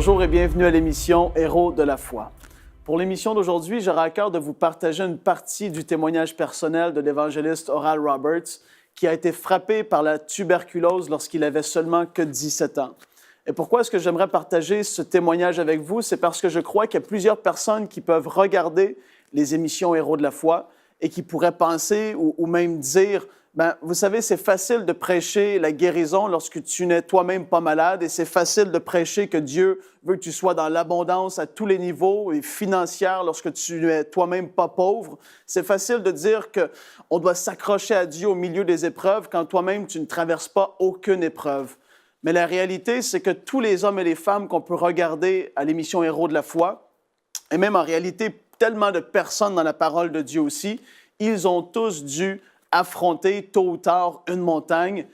Bonjour et bienvenue à l'émission Héros de la foi. Pour l'émission d'aujourd'hui, j'aurai à cœur de vous partager une partie du témoignage personnel de l'évangéliste Oral Roberts qui a été frappé par la tuberculose lorsqu'il avait seulement que 17 ans. Et pourquoi est-ce que j'aimerais partager ce témoignage avec vous? C'est parce que je crois qu'il y a plusieurs personnes qui peuvent regarder les émissions Héros de la foi et qui pourraient penser ou même dire vous savez, c'est facile de prêcher la guérison lorsque tu n'es toi-même pas malade et c'est facile de prêcher que Dieu veut que tu sois dans l'abondance à tous les niveaux et financière lorsque tu n'es toi-même pas pauvre. C'est facile de dire qu'on doit s'accrocher à Dieu au milieu des épreuves quand toi-même tu ne traverses pas aucune épreuve. Mais la réalité, c'est que tous les hommes et les femmes qu'on peut regarder à l'émission Héros de la foi, et même en réalité tellement de personnes dans la parole de Dieu aussi, ils ont tous dû affronter tôt ou tard une montagne,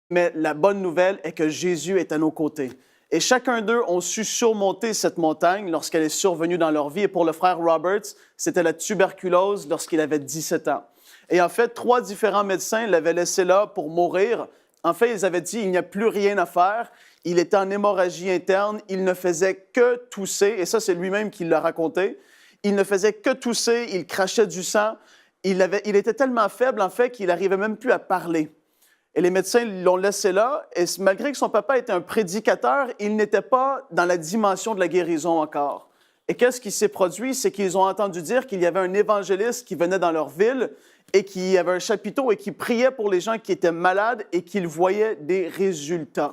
mais la bonne nouvelle est que Jésus est à nos côtés. Et chacun d'eux ont su surmonter cette montagne lorsqu'elle est survenue dans leur vie. Et pour le frère Roberts, c'était la tuberculose lorsqu'il avait 17 ans. Et en fait, 3 différents médecins l'avaient laissé là pour mourir. En fait, ils avaient dit, il n'y a plus rien à faire. Il était en hémorragie interne. Il ne faisait que tousser. Et ça, c'est lui-même qui l'a raconté. Il ne faisait que tousser. Il crachait du sang. Il était tellement faible, en fait, qu'il n'arrivait même plus à parler. Et les médecins l'ont laissé là, et malgré que son papa était un prédicateur, il n'était pas dans la dimension de la guérison encore. Et qu'est-ce qui s'est produit? C'est qu'ils ont entendu dire qu'il y avait un évangéliste qui venait dans leur ville et qui avait un chapiteau et qui priait pour les gens qui étaient malades et qu'il voyait des résultats.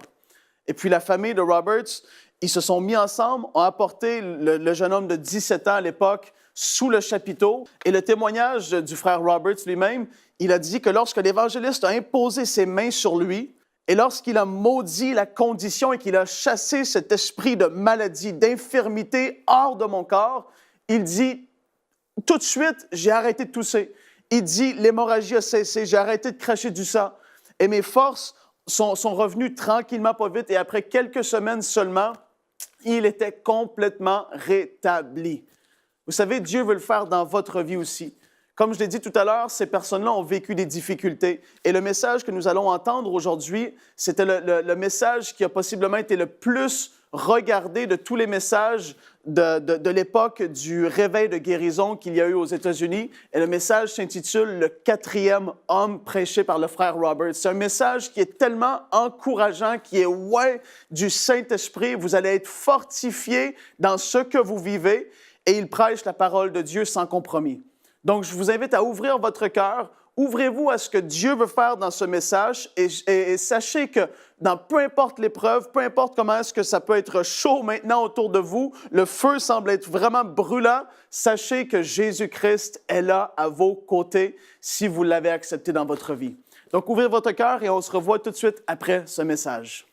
Et puis la famille de Roberts, ils se sont mis ensemble, ont apporté le jeune homme de 17 ans à l'époque sous le chapiteau. Et le témoignage du frère Roberts lui-même, il a dit que lorsque l'évangéliste a imposé ses mains sur lui et lorsqu'il a maudit la condition et qu'il a chassé cet esprit de maladie, d'infirmité hors de mon corps, il dit, tout de suite, j'ai arrêté de tousser. Il dit, l'hémorragie a cessé, j'ai arrêté de cracher du sang. Et mes forces sont revenues tranquillement, pas vite. Et après quelques semaines seulement, il était complètement rétabli. Vous savez, Dieu veut le faire dans votre vie aussi. Comme je l'ai dit tout à l'heure, ces personnes-là ont vécu des difficultés. Et le message que nous allons entendre aujourd'hui, c'était le message qui a possiblement été le plus regardé de tous les messages de l'époque du réveil de guérison qu'il y a eu aux États-Unis. Et le message s'intitule « Le 4e homme prêché par le frère Robert ». C'est un message qui est tellement encourageant, qui est loin du Saint-Esprit. Vous allez être fortifiés dans ce que vous vivez. Et il prêche la parole de Dieu sans compromis. Donc, je vous invite à ouvrir votre cœur, ouvrez-vous à ce que Dieu veut faire dans ce message et sachez que dans peu importe l'épreuve, peu importe comment est-ce que ça peut être chaud maintenant autour de vous, le feu semble être vraiment brûlant, sachez que Jésus-Christ est là à vos côtés si vous l'avez accepté dans votre vie. Donc, ouvrez votre cœur et on se revoit tout de suite après ce message.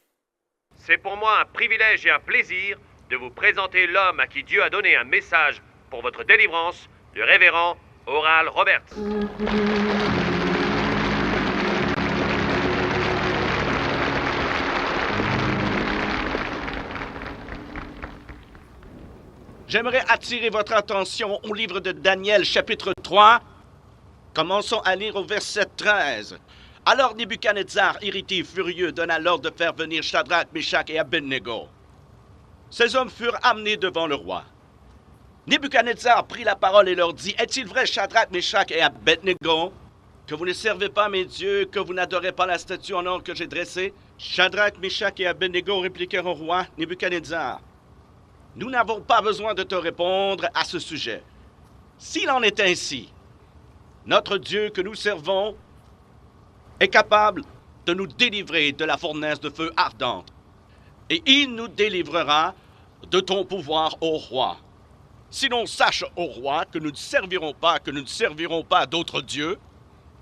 C'est pour moi un privilège et un plaisir de vous présenter l'homme à qui Dieu a donné un message pour votre délivrance, le révérend Oral Roberts. J'aimerais attirer votre attention au livre de Daniel, chapitre 3. Commençons à lire au verset 13. Alors Nebuchadnezzar, irrité et furieux, donna l'ordre de faire venir Shadrach, Meshach et Abednego. Ces hommes furent amenés devant le roi. Nebuchadnezzar prit la parole et leur dit, « Est-il vrai, Shadrach, Meshach et Abednego, que vous ne servez pas mes dieux, que vous n'adorez pas la statue en or que j'ai dressée? » Shadrach, Meshach et Abednego répliquèrent au roi Nebuchadnezzar, « Nous n'avons pas besoin de te répondre à ce sujet. S'il en est ainsi, notre Dieu que nous servons est capable de nous délivrer de la fournaise de feu ardente. Et il nous délivrera de ton pouvoir, ô roi. Sinon, sache, ô roi, que nous ne servirons pas d'autres dieux,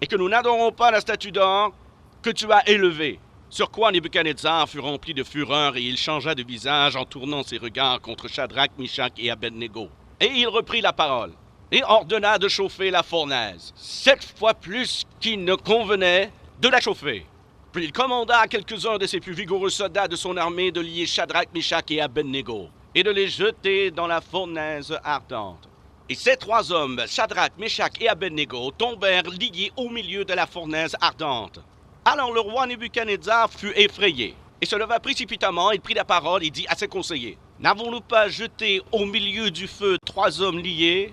et que nous n'adorons pas la statue d'or que tu as élevée. Sur quoi Nebuchadnezzar fut rempli de fureur, et il changea de visage en tournant ses regards contre Shadrach, Meshach et Abednego. Et il reprit la parole, et ordonna de chauffer la fournaise, 7 fois plus qu'il ne convenait de la chauffer. Puis il commanda à quelques-uns de ses plus vigoureux soldats de son armée de lier Shadrach, Meshach et Abednego, et de les jeter dans la fournaise ardente. Et ces 3 hommes, Shadrach, Meshach et Abednego, tombèrent liés au milieu de la fournaise ardente. Alors le roi Nebuchadnezzar fut effrayé, et se leva précipitamment, il prit la parole et dit à ses conseillers, « N'avons-nous pas jeté au milieu du feu 3 hommes liés ?»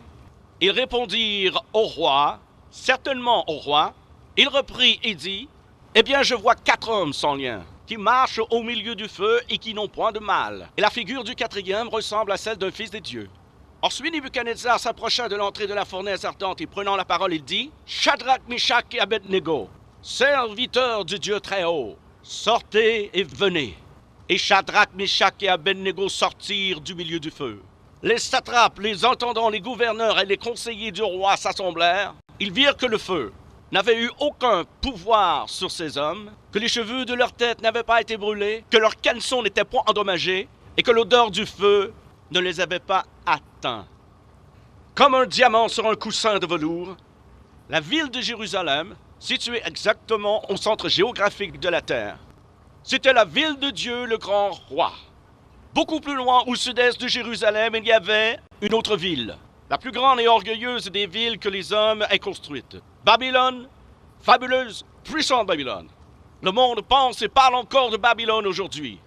Ils répondirent au roi, « Certainement au roi. » Il reprit et dit, « Eh bien, je vois 4 hommes sans lien, qui marchent au milieu du feu et qui n'ont point de mal. Et la figure du 4e ressemble à celle d'un fils des dieux. » Ensuite, Nebuchadnezzar s'approcha de l'entrée de la fournaise ardente et prenant la parole, il dit, « Shadrach, Meshach et Abednego, serviteurs du Dieu très haut, sortez et venez. » Et Shadrach, Meshach et Abednego sortirent du milieu du feu. Les satrapes, les intendants, les gouverneurs et les conseillers du roi s'assemblèrent. Ils virent que le feu n'avait eu aucun pouvoir sur ces hommes, que les cheveux de leur tête n'avaient pas été brûlés, que leurs caleçons n'étaient point endommagés, et que l'odeur du feu ne les avait pas atteints. Comme un diamant sur un coussin de velours, la ville de Jérusalem, située exactement au centre géographique de la terre, c'était la ville de Dieu, le grand roi. Beaucoup plus loin, au sud-est de Jérusalem, il y avait une autre ville, la plus grande et orgueilleuse des villes que les hommes aient construites. Babylone, fabuleuse, puissante Babylone. Le monde pense et parle encore de Babylone aujourd'hui.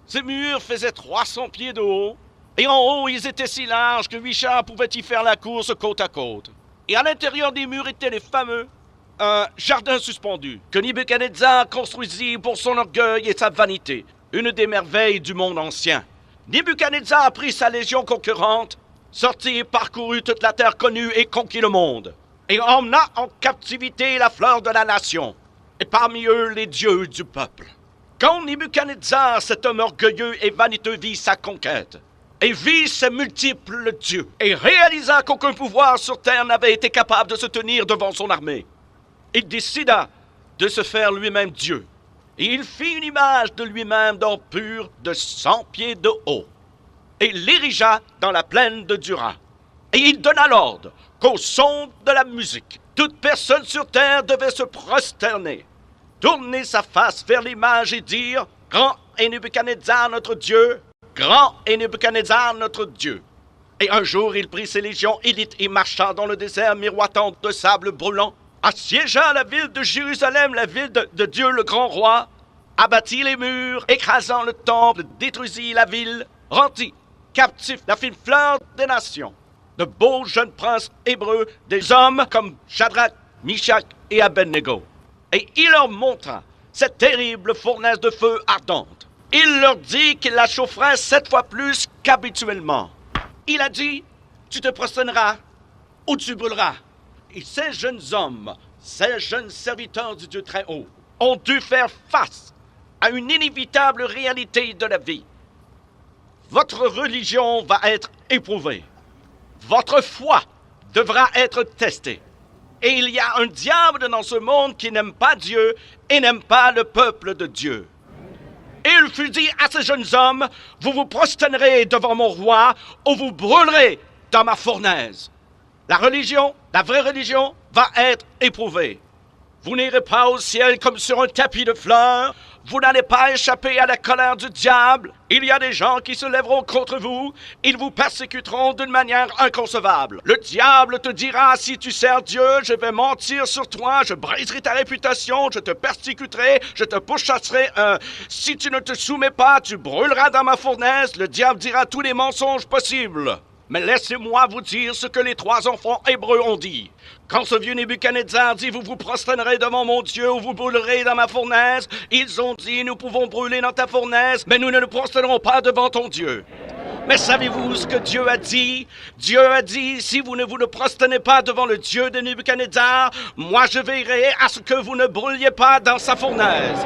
Ces murs faisaient 300 pieds de haut, et en haut, ils étaient si larges que 8 chars pouvaient y faire la course côte à côte. Et à l'intérieur des murs étaient les fameux jardins suspendus que Nebuchadnezzar construisit pour son orgueil et sa vanité, une des merveilles du monde ancien. Nebuchadnezzar prit sa légion concurrente, sortit et parcourut toute la terre connue et conquit le monde, et emmena en captivité la fleur de la nation, et parmi eux les dieux du peuple. Quand Nebuchadnezzar, cet homme orgueilleux et vaniteux, vit sa conquête, et vit ses multiples dieux, et réalisa qu'aucun pouvoir sur terre n'avait été capable de se tenir devant son armée, il décida de se faire lui-même Dieu, et il fit une image de lui-même d'or pur de 100 pieds de haut, et l'érigea dans la plaine de Dura. Et il donna l'ordre qu'au son de la musique, toute personne sur terre devait se prosterner, tourner sa face vers l'image et dire « Grand est Nebuchadnezzar notre Dieu, grand est Nebuchadnezzar notre Dieu. » Et un jour, il prit ses légions élites et marcha dans le désert miroitant de sable brûlant, assiégea la ville de Jérusalem, la ville de Dieu le grand roi, abattit les murs, écrasant le temple, détruisit la ville, rendit captifs la fine fleur des nations, de beaux jeunes princes hébreux, des hommes comme Shadrach, Meshach et Abednego. Et il leur montra cette terrible fournaise de feu ardente. Il leur dit qu'il la chaufferait 7 fois plus qu'habituellement. Il a dit, tu te prosterneras ou tu brûleras. Et ces jeunes hommes, ces jeunes serviteurs du Dieu très haut, ont dû faire face à une inévitable réalité de la vie. Votre religion va être éprouvée. Votre foi devra être testée. Et il y a un diable dans ce monde qui n'aime pas Dieu et n'aime pas le peuple de Dieu. Et il fut dit à ces jeunes hommes, vous vous prosternerez devant mon roi ou vous brûlerez dans ma fournaise. La religion, la vraie religion, va être éprouvée. Vous n'irez pas au ciel comme sur un tapis de fleurs. Vous n'allez pas échapper à la colère du diable. Il y a des gens qui se lèveront contre vous. Ils vous persécuteront d'une manière inconcevable. Le diable te dira, si tu sers Dieu, je vais mentir sur toi, je briserai ta réputation, je te persécuterai, je te pourchasserai. Si tu ne te soumets pas, tu brûleras dans ma fournaise. Le diable dira tous les mensonges possibles. Mais laissez-moi vous dire ce que les 3 enfants hébreux ont dit. Quand ce vieux Nebuchadnezzar dit « Vous vous prosternerez devant mon Dieu ou vous brûlerez dans ma fournaise », ils ont dit « Nous pouvons brûler dans ta fournaise, mais nous ne nous prosternerons pas devant ton Dieu. » Mais savez-vous ce que Dieu a dit? Dieu a dit « Si vous ne prosternez pas devant le Dieu de Nebuchadnezzar, moi je veillerai à ce que vous ne brûliez pas dans sa fournaise. »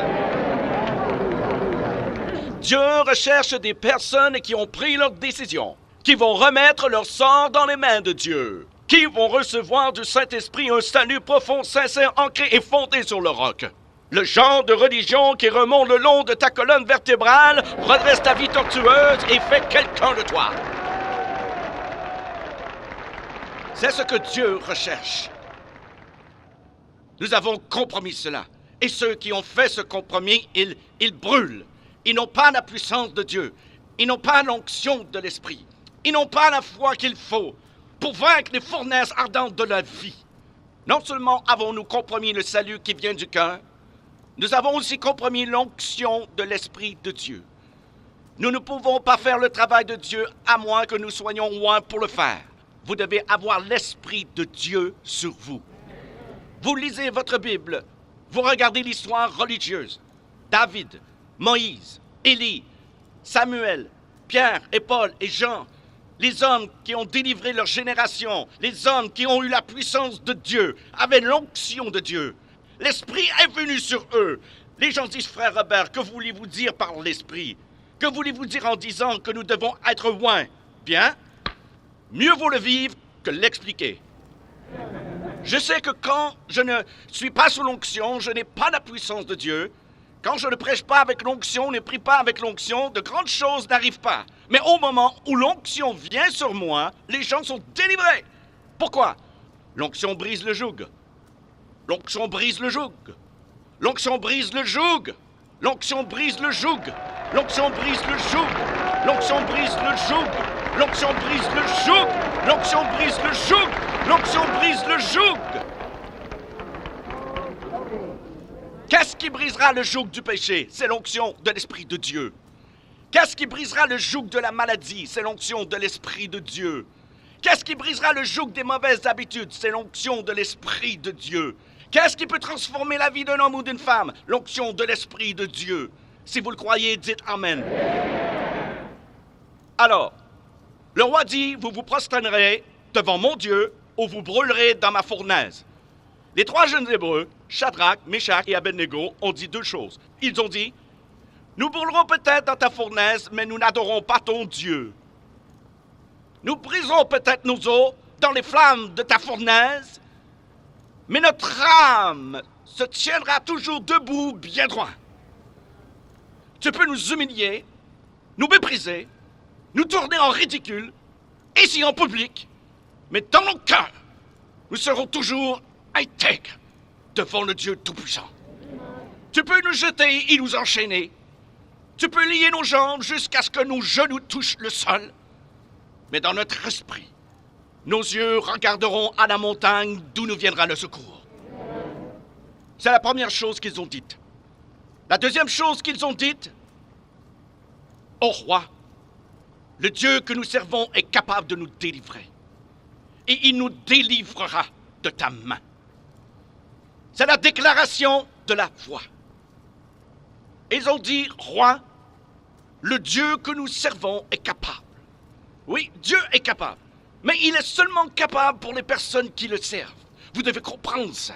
Dieu recherche des personnes qui ont pris leur décision, qui vont remettre leur sort dans les mains de Dieu, qui vont recevoir du Saint-Esprit un salut profond, sincère, ancré et fondé sur le roc. Le genre de religion qui remonte le long de ta colonne vertébrale, redresse ta vie tortueuse et fait quelqu'un de toi. C'est ce que Dieu recherche. Nous avons compromis cela. Et ceux qui ont fait ce compromis, ils brûlent. Ils n'ont pas la puissance de Dieu. Ils n'ont pas l'onction de l'Esprit. Ils n'ont pas la foi qu'il faut pour vaincre les fournaises ardentes de la vie. Non seulement avons-nous compromis le salut qui vient du cœur, Nous avons aussi compromis l'onction de l'Esprit de Dieu. Nous ne pouvons pas faire le travail de Dieu à moins que nous soyons loin pour le faire. Vous devez avoir l'Esprit de Dieu sur vous. Vous lisez votre Bible, vous regardez l'histoire religieuse. David, Moïse, Élie, Samuel, Pierre et Paul et Jean, les hommes qui ont délivré leur génération, les hommes qui ont eu la puissance de Dieu, avaient l'onction de Dieu. L'Esprit est venu sur eux. Les gens disent, frère Robert, que voulez-vous dire par l'Esprit? Que voulez-vous dire en disant que nous devons être loin? Bien, mieux vaut le vivre que l'expliquer. Je sais que quand je ne suis pas sous l'onction, je n'ai pas la puissance de Dieu. Quand je ne prêche pas avec l'onction, ne prie pas avec l'onction, de grandes choses n'arrivent pas. Mais au moment où l'onction vient sur moi, les gens sont délivrés. Pourquoi? L'onction brise le joug. L'onction brise le joug. L'onction brise le joug. L'onction brise le joug. L'onction brise le joug. L'onction brise le joug. L'onction brise le joug. L'onction brise le joug. L'onction brise le joug. Qu'est-ce qui brisera le joug du péché? C'est l'onction de l'Esprit de Dieu. Qu'est-ce qui brisera le joug de la maladie? C'est l'onction de l'Esprit de Dieu. Qu'est-ce qui brisera le joug des mauvaises habitudes? C'est l'onction de l'Esprit de Dieu. Qu'est-ce qui peut transformer la vie d'un homme ou d'une femme? L'onction de l'Esprit de Dieu. Si vous le croyez, dites Amen. Alors, le roi dit, vous vous prosternerez devant mon Dieu ou vous brûlerez dans ma fournaise. Les trois jeunes Hébreux, Shadrach, Meshach et Abednego, ont dit deux choses. Ils ont dit, nous brûlerons peut-être dans ta fournaise, mais nous n'adorons pas ton Dieu. Nous briserons peut-être nos os dans les flammes de ta fournaise, mais notre âme se tiendra toujours debout, bien droit. Tu peux nous humilier, nous mépriser, nous tourner en ridicule, ici en public, mais dans nos cœurs, nous serons toujours intègres devant le Dieu Tout-Puissant. Tu peux nous jeter et nous enchaîner. Tu peux lier nos jambes jusqu'à ce que nos genoux touchent le sol. Mais dans notre esprit, nos yeux regarderont à la montagne d'où nous viendra le secours. C'est la première chose qu'ils ont dite. La deuxième chose qu'ils ont dite, ô roi, le Dieu que nous servons est capable de nous délivrer. Et il nous délivrera de ta main. C'est la déclaration de la foi. Ils ont dit, roi, le Dieu que nous servons est capable. Oui, Dieu est capable. Mais il est seulement capable pour les personnes qui le servent. Vous devez comprendre ça.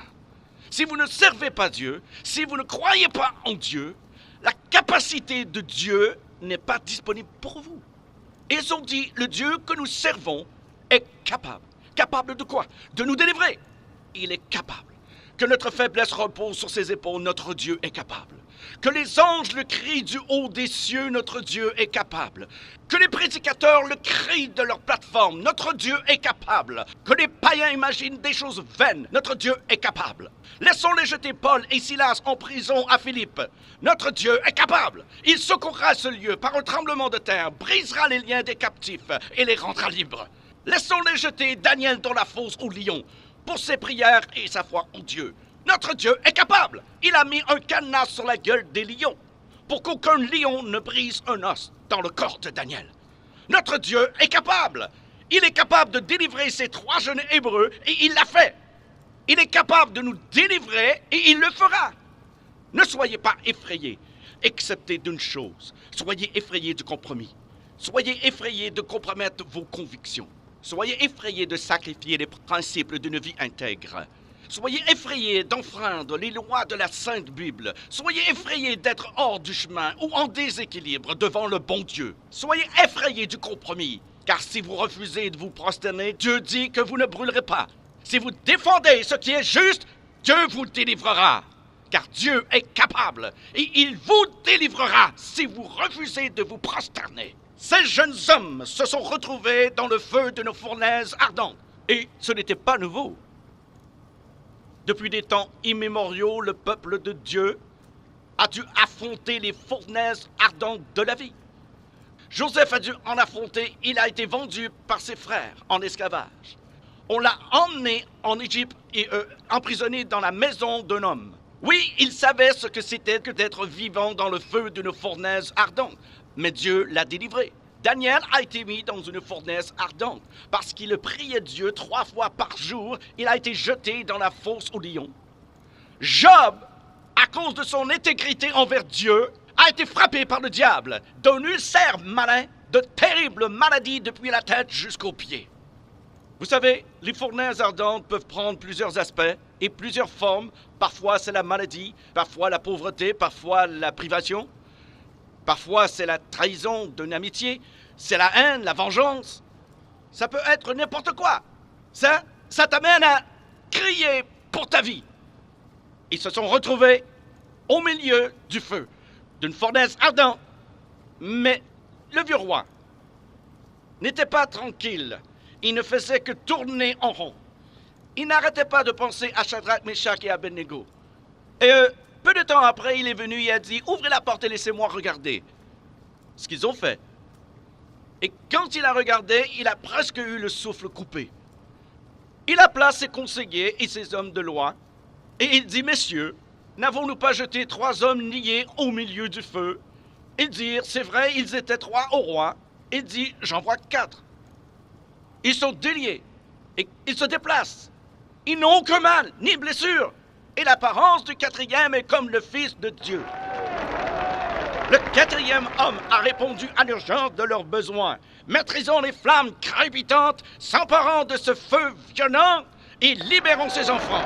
Si vous ne servez pas Dieu, si vous ne croyez pas en Dieu, la capacité de Dieu n'est pas disponible pour vous. Ils ont dit, le Dieu que nous servons est capable. Capable de quoi? De nous délivrer. Il est capable. Que notre faiblesse repose sur ses épaules, notre Dieu est capable. Que les anges le crient du haut des cieux, notre Dieu est capable. Que les prédicateurs le crient de leur plateforme, notre Dieu est capable. Que les païens imaginent des choses vaines, notre Dieu est capable. Laissons-les jeter Paul et Silas en prison à Philippe. Notre Dieu est capable. Il secourra ce lieu par un tremblement de terre, brisera les liens des captifs et les rendra libres. Laissons-les jeter Daniel dans la fosse aux lions. Pour ses prières et sa foi en Dieu. Notre Dieu est capable. Il a mis un cadenas sur la gueule des lions pour qu'aucun lion ne brise un os dans le corps de Daniel. Notre Dieu est capable. Il est capable de délivrer ces trois jeunes Hébreux et il l'a fait. Il est capable de nous délivrer et il le fera. Ne soyez pas effrayés, excepté d'une chose. Soyez effrayés du compromis. Soyez effrayés de compromettre vos convictions. Soyez effrayés de sacrifier les principes d'une vie intègre. Soyez effrayés d'enfreindre les lois de la Sainte Bible. Soyez effrayés d'être hors du chemin ou en déséquilibre devant le bon Dieu. Soyez effrayés du compromis, car si vous refusez de vous prosterner, Dieu dit que vous ne brûlerez pas. Si vous défendez ce qui est juste, Dieu vous délivrera, car Dieu est capable et il vous délivrera si vous refusez de vous prosterner. Ces jeunes hommes se sont retrouvés dans le feu de nos fournaises ardentes. Et ce n'était pas nouveau. Depuis des temps immémoriaux, le peuple de Dieu a dû affronter les fournaises ardentes de la vie. Joseph a dû en affronter. Il a été vendu par ses frères en esclavage. On l'a emmené en Égypte et emprisonné dans la maison d'un homme. Oui, il savait ce que c'était que d'être vivant dans le feu d'une fournaise ardente. Mais Dieu l'a délivré. Daniel a été mis dans une fournaise ardente. Parce qu'il priait Dieu 3 fois par jour, il a été jeté dans la fosse aux lions. Job, à cause de son intégrité envers Dieu, a été frappé par le diable d'un ulcère malin, de terribles maladies depuis la tête jusqu'aux pieds. Vous savez, les fournaises ardentes peuvent prendre plusieurs aspects et plusieurs formes. Parfois, c'est la maladie, parfois la pauvreté, parfois la privation. Parfois, c'est la trahison d'une amitié, c'est la haine, la vengeance. Ça peut être n'importe quoi. Ça t'amène à crier pour ta vie. Ils se sont retrouvés au milieu du feu, d'une fournaise ardente. Mais le vieux roi n'était pas tranquille. Il ne faisait que tourner en rond. Il n'arrêtait pas de penser à Shadrach, Meshach et Abednego. Et peu de temps après, il est venu et a dit « Ouvrez la porte et laissez-moi regarder. » Ce qu'ils ont fait. Et quand il a regardé, il a presque eu le souffle coupé. Il appela ses conseillers et ses hommes de loi, et il dit « Messieurs, n'avons-nous pas jeté 3 hommes liés au milieu du feu ?» Ils dirent « C'est vrai, ils étaient 3 au roi. » Il dit « J'en vois 4. » Ils sont déliés, et ils se déplacent. Ils n'ont aucun mal, ni blessure. Et l'apparence du 4e est comme le Fils de Dieu. Le 4e homme a répondu à l'urgence de leurs besoins. Maîtrisons les flammes crépitantes, s'emparant de ce feu violent et libérons ses enfants.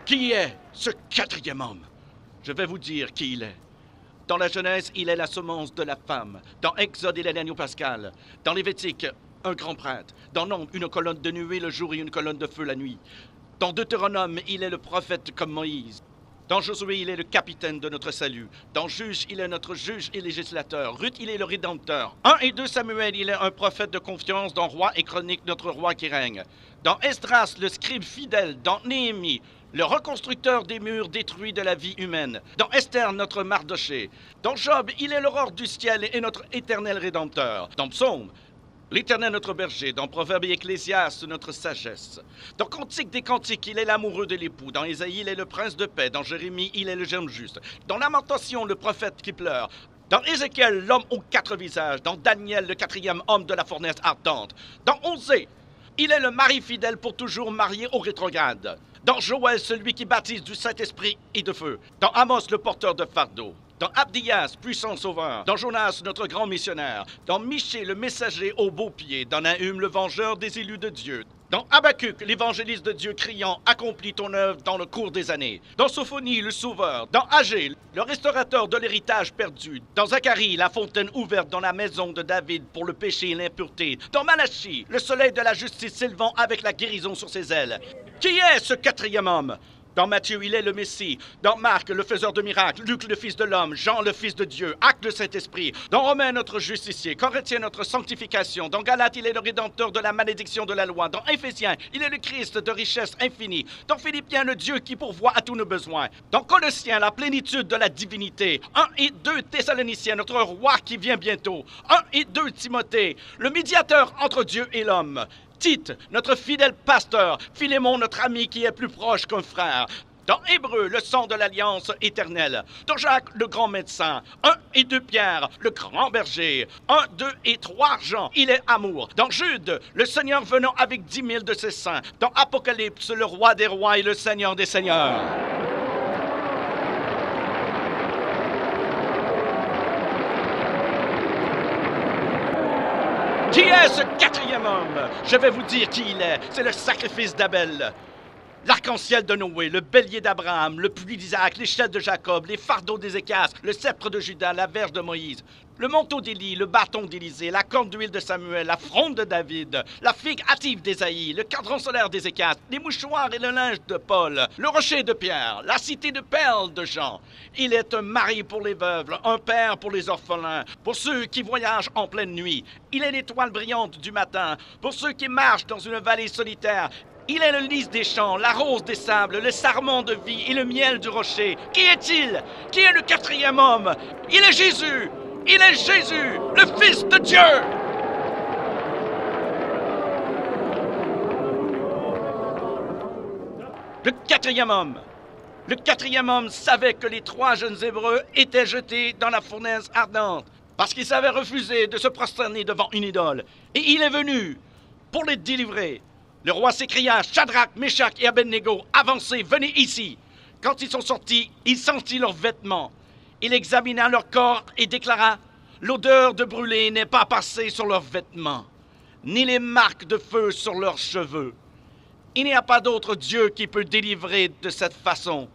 Qui est ce 4e homme? Je vais vous dire qui il est. Dans la Genèse, il est la semence de la femme. Dans Exode, il est l'agneau pascal. Dans Lévitique, un grand prêtre. Dans Nombre, une colonne de nuée le jour et une colonne de feu la nuit. Dans Deutéronome, il est le prophète comme Moïse. Dans Josué, il est le capitaine de notre salut. Dans Juge, il est notre juge et législateur. Ruth, il est le rédempteur. 1 et 2 Samuel, il est un prophète de confiance. Dans Roi et Chronique, notre roi qui règne. Dans Esdras, le scribe fidèle. Dans Néhémie, le reconstructeur des murs détruits de la vie humaine. Dans Esther, notre Mardoché. Dans Job, il est l'aurore du ciel et notre éternel rédempteur. Dans Psaume, l'Éternel notre berger. Dans Proverbe et Ecclésiaste, notre sagesse. Dans Cantique des Cantiques, il est l'amoureux de l'époux. Dans Ésaïe, il est le prince de paix. Dans Jérémie, il est le germe juste. Dans Lamentation, le prophète qui pleure. Dans Ézéchiel, l'homme aux 4 visages. Dans Daniel, le 4e homme de la fournaise ardente. Dans Osée, il est le mari fidèle pour toujours marié au rétrograde. Dans Joël, celui qui baptise du Saint-Esprit et de feu. Dans Amos, le porteur de fardeau. Dans Abdias, puissant sauveur. Dans Jonas, notre grand missionnaire. Dans Michée, le messager au beau pied. Dans Nahum, le vengeur des élus de Dieu. Dans Habacuc, l'évangéliste de Dieu criant « Accomplis ton œuvre dans le cours des années ». Dans Sophonie, le sauveur. Dans Agé, le restaurateur de l'héritage perdu. Dans Zacharie, la fontaine ouverte dans la maison de David pour le péché et l'impureté. Dans Malachie, le soleil de la justice s'élevant avec la guérison sur ses ailes. Qui est ce 4e homme? Dans Matthieu, il est le Messie. Dans Marc, le faiseur de miracles. Luc, le Fils de l'homme. Jean, le Fils de Dieu. Acte, le Saint-Esprit. Dans Romains, notre justicier. Corinthiens, notre sanctification. Dans Galates, il est le rédempteur de la malédiction de la loi. Dans Éphésiens, il est le Christ de richesse infinie. Dans Philippiens, le Dieu qui pourvoit à tous nos besoins. Dans Colossiens, la plénitude de la divinité. 1 et 2 Thessaloniciens, notre roi qui vient bientôt. 1 et 2 Timothée, le médiateur entre Dieu et l'homme. Tite, notre fidèle pasteur, Philémon, notre ami qui est plus proche qu'un frère. Dans Hébreu, le sang de l'alliance éternelle. Dans Jacques, le grand médecin. 1 et 2 Pierre, le grand berger. 1, 2 et 3 Jean, il est amour. Dans Jude, le Seigneur venant avec 10 000 de ses saints. Dans Apocalypse, le roi des rois et le Seigneur des seigneurs. Qui est ce 4e homme? Je vais vous dire qui il est. C'est le sacrifice d'Abel. L'arc-en-ciel de Noé, le bélier d'Abraham, le puits d'Isaac, l'échelle de Jacob, les fardeaux d'Ézéchias, le sceptre de Juda, la verge de Moïse, le manteau d'Élie, le bâton d'Élisée, la corne d'huile de Samuel, la fronde de David, la figue hâtive d'Ésaïe, le cadran solaire d'Ézéchias, les mouchoirs et le linge de Paul, le rocher de Pierre, la cité de perles de Jean. Il est un mari pour les veuves, un père pour les orphelins, pour ceux qui voyagent en pleine nuit. Il est l'étoile brillante du matin, pour ceux qui marchent dans une vallée solitaire. Il est le lys des champs, la rose des sables, le sarment de vie et le miel du rocher. Qui est-il? Qui est le 4e homme? Il est Jésus! Il est Jésus, le Fils de Dieu! Le 4e homme, Le quatrième homme savait que les 3 jeunes Hébreux étaient jetés dans la fournaise ardente, parce qu'ils avaient refusé de se prosterner devant une idole. Et il est venu pour les délivrer. Le roi s'écria, Shadrach, Meshach et Abednego, avancez, venez ici. Quand ils sont sortis, il sentit leurs vêtements. Il examina leur corps et déclara, l'odeur de brûlé n'est pas passée sur leurs vêtements, ni les marques de feu sur leurs cheveux. Il n'y a pas d'autre Dieu qui peut délivrer de cette façon.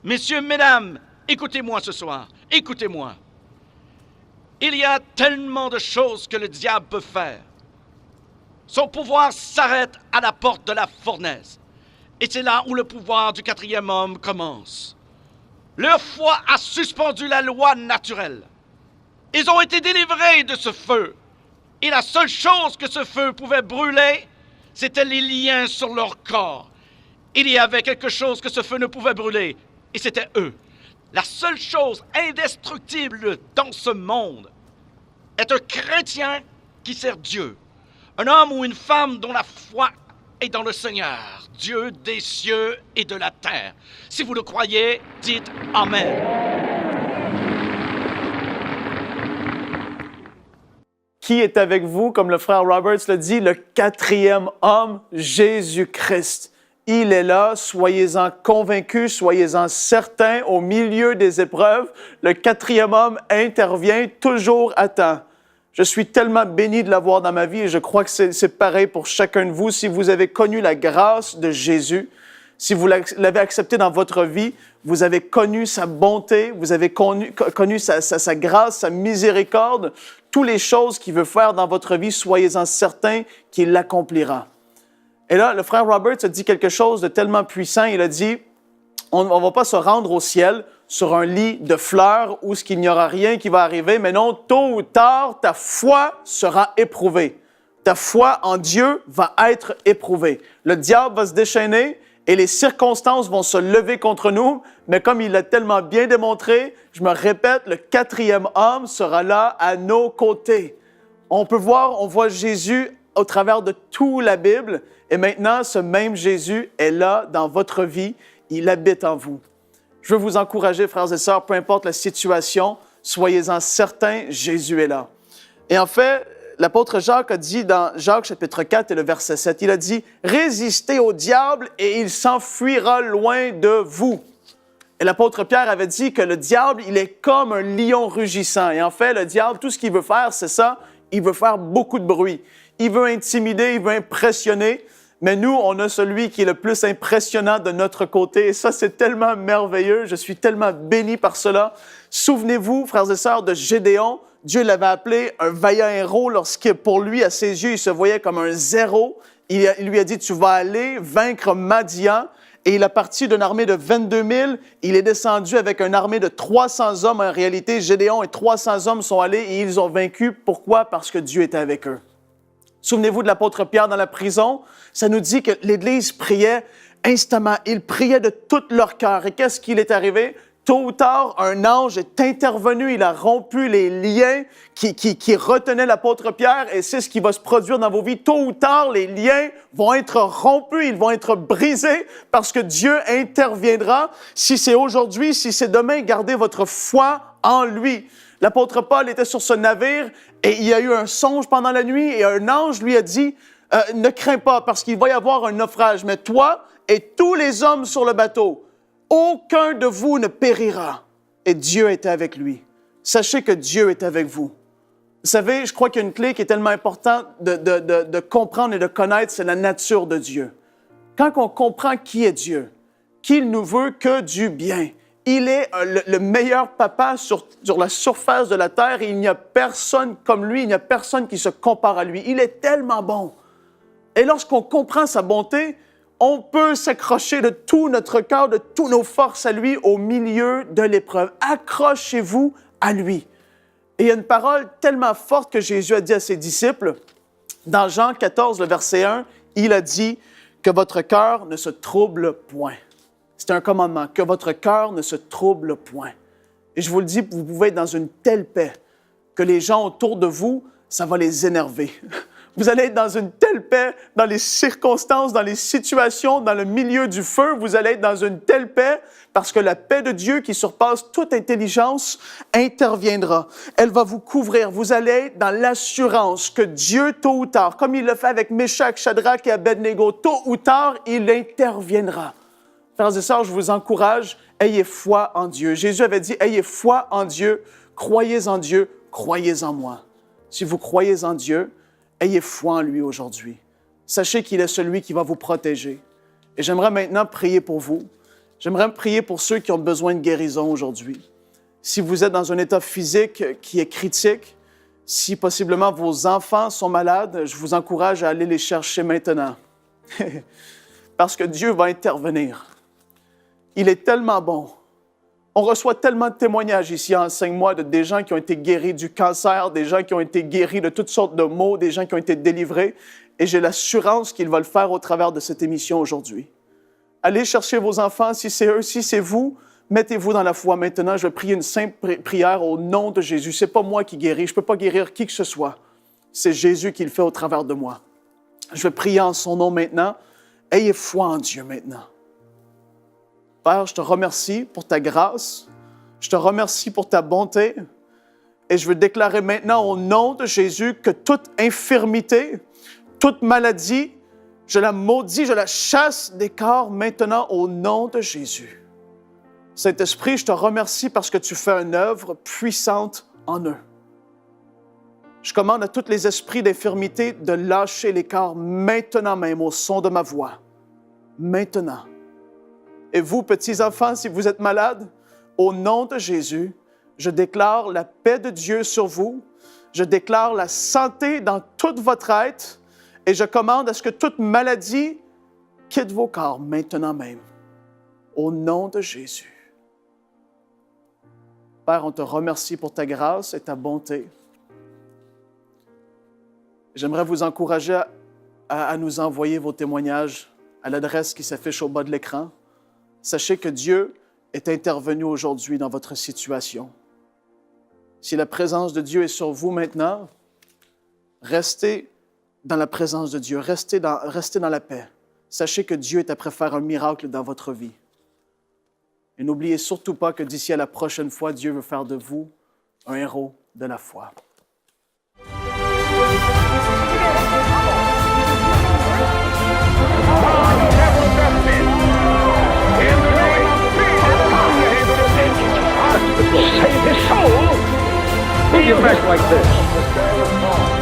Messieurs, mesdames, écoutez-moi ce soir, écoutez-moi. Il y a tellement de choses que le diable peut faire. Son pouvoir s'arrête à la porte de la fournaise. Et c'est là où le pouvoir du quatrième homme commence. Leur foi a suspendu la loi naturelle. Ils ont été délivrés de ce feu. Et la seule chose que ce feu pouvait brûler, c'était les liens sur leur corps. Il y avait quelque chose que ce feu ne pouvait brûler, et c'était eux. La seule chose indestructible dans ce monde est un chrétien qui sert Dieu. Un homme ou une femme dont la foi est dans le Seigneur, Dieu des cieux et de la terre. Si vous le croyez, dites Amen. Qui est avec vous, comme le frère Roberts le dit, le quatrième homme, Jésus-Christ. Il est là, soyez-en convaincus, soyez-en certains, au milieu des épreuves, le quatrième homme intervient toujours à temps. Je suis tellement béni de l'avoir dans ma vie et je crois que c'est pareil pour chacun de vous. Si vous avez connu la grâce de Jésus, si vous l'avez accepté dans votre vie, vous avez connu sa bonté, vous avez connu sa grâce, sa miséricorde, toutes les choses qu'il veut faire dans votre vie, soyez-en certains qu'il l'accomplira. Et là, le frère Roberts a dit quelque chose de tellement puissant. Il a dit, on ne va pas se rendre au ciel sur un lit de fleurs où il n'y aura rien qui va arriver, mais non, tôt ou tard, ta foi sera éprouvée. Ta foi en Dieu va être éprouvée. Le diable va se déchaîner et les circonstances vont se lever contre nous, mais comme il l'a tellement bien démontré, je me répète, le quatrième homme sera là à nos côtés. On voit Jésus au travers de toute la Bible, et maintenant, ce même Jésus est là dans votre vie, il habite en vous. Je veux vous encourager, frères et sœurs, peu importe la situation, soyez-en certains, Jésus est là. Et en fait, l'apôtre Jacques a dit dans Jacques chapitre 4 et le verset 7, il a dit « Résistez au diable et il s'enfuira loin de vous ». Et l'apôtre Pierre avait dit que le diable, il est comme un lion rugissant. Et en fait, le diable, tout ce qu'il veut faire, c'est ça, il veut faire beaucoup de bruit. Il veut intimider, il veut impressionner. Mais nous, on a celui qui est le plus impressionnant de notre côté. Et ça, c'est tellement merveilleux. Je suis tellement béni par cela. Souvenez-vous, frères et sœurs, de Gédéon. Dieu l'avait appelé un vaillant héros lorsque, pour lui, à ses yeux, il se voyait comme un zéro. Il lui a dit, tu vas aller vaincre Madian. Et il a parti d'une armée de 22 000. Il est descendu avec une armée de 300 hommes. En réalité, Gédéon et 300 hommes sont allés et ils ont vaincu. Pourquoi? Parce que Dieu était avec eux. Souvenez-vous de l'apôtre Pierre dans la prison. Ça nous dit que l'Église priait instamment. Ils priaient de tout leur cœur. Et qu'est-ce qu'il est arrivé? Tôt ou tard, un ange est intervenu. Il a rompu les liens qui retenaient l'apôtre Pierre. Et c'est ce qui va se produire dans vos vies. Tôt ou tard, les liens vont être rompus. Ils vont être brisés parce que Dieu interviendra. Si c'est aujourd'hui, si c'est demain, gardez votre foi en lui. L'apôtre Paul était sur ce navire et il y a eu un songe pendant la nuit et un ange lui a dit « Ne crains pas parce qu'il va y avoir un naufrage, mais toi et tous les hommes sur le bateau, aucun de vous ne périra. » Et Dieu était avec lui. Sachez que Dieu est avec vous. Vous savez, je crois qu'il y a une clé qui est tellement importante de comprendre et de connaître, c'est la nature de Dieu. Quand on comprend qui est Dieu, qu'il nous veut que du bien, il est le meilleur papa sur la surface de la terre et il n'y a personne comme lui, il n'y a personne qui se compare à lui. Il est tellement bon. Et lorsqu'on comprend sa bonté, on peut s'accrocher de tout notre cœur, de toutes nos forces à lui au milieu de l'épreuve. Accrochez-vous à lui. Et il y a une parole tellement forte que Jésus a dit à ses disciples. Dans Jean 14, le verset 1, il a dit que votre cœur ne se trouble point. C'est un commandement, que votre cœur ne se trouble point. Et je vous le dis, vous pouvez être dans une telle paix que les gens autour de vous, ça va les énerver. Vous allez être dans une telle paix, dans les circonstances, dans les situations, dans le milieu du feu. Vous allez être dans une telle paix parce que la paix de Dieu qui surpasse toute intelligence interviendra. Elle va vous couvrir. Vous allez être dans l'assurance que Dieu, tôt ou tard, comme il le fait avec Méchach, Shadrach et Abednego, tôt ou tard, il interviendra. Frères et sœurs, je vous encourage, ayez foi en Dieu. Jésus avait dit, ayez foi en Dieu, croyez en Dieu, croyez en moi. Si vous croyez en Dieu, ayez foi en lui aujourd'hui. Sachez qu'il est celui qui va vous protéger. Et j'aimerais maintenant prier pour vous. J'aimerais prier pour ceux qui ont besoin de guérison aujourd'hui. Si vous êtes dans un état physique qui est critique, si possiblement vos enfants sont malades, je vous encourage à aller les chercher maintenant. Parce que Dieu va intervenir. Il est tellement bon. On reçoit tellement de témoignages ici en 5 mois de des gens qui ont été guéris du cancer, des gens qui ont été guéris de toutes sortes de maux, des gens qui ont été délivrés. Et j'ai l'assurance qu'il va le faire au travers de cette émission aujourd'hui. Allez chercher vos enfants, si c'est eux, si c'est vous, mettez-vous dans la foi maintenant. Je vais prier une simple prière au nom de Jésus. Ce n'est pas moi qui guéris, je ne peux pas guérir qui que ce soit. C'est Jésus qui le fait au travers de moi. Je vais prier en son nom maintenant. Ayez foi en Dieu maintenant. Père, je te remercie pour ta grâce. Je te remercie pour ta bonté. Et je veux déclarer maintenant au nom de Jésus que toute infirmité, toute maladie, je la maudis, je la chasse des corps maintenant au nom de Jésus. Saint-Esprit, je te remercie parce que tu fais une œuvre puissante en eux. Je commande à tous les esprits d'infirmité de lâcher les corps maintenant même au son de ma voix. Maintenant. Et vous, petits enfants, si vous êtes malades, au nom de Jésus, je déclare la paix de Dieu sur vous. Je déclare la santé dans toute votre être. Et je commande à ce que toute maladie quitte vos corps maintenant même. Au nom de Jésus. Père, on te remercie pour ta grâce et ta bonté. J'aimerais vous encourager à nous envoyer vos témoignages à l'adresse qui s'affiche au bas de l'écran. Sachez que Dieu est intervenu aujourd'hui dans votre situation. Si la présence de Dieu est sur vous maintenant, restez dans la présence de Dieu, restez dans la paix. Sachez que Dieu est après faire un miracle dans votre vie. Et n'oubliez surtout pas que d'ici à la prochaine fois, Dieu veut faire de vous un héros de la foi. Save his soul. Will you back like this?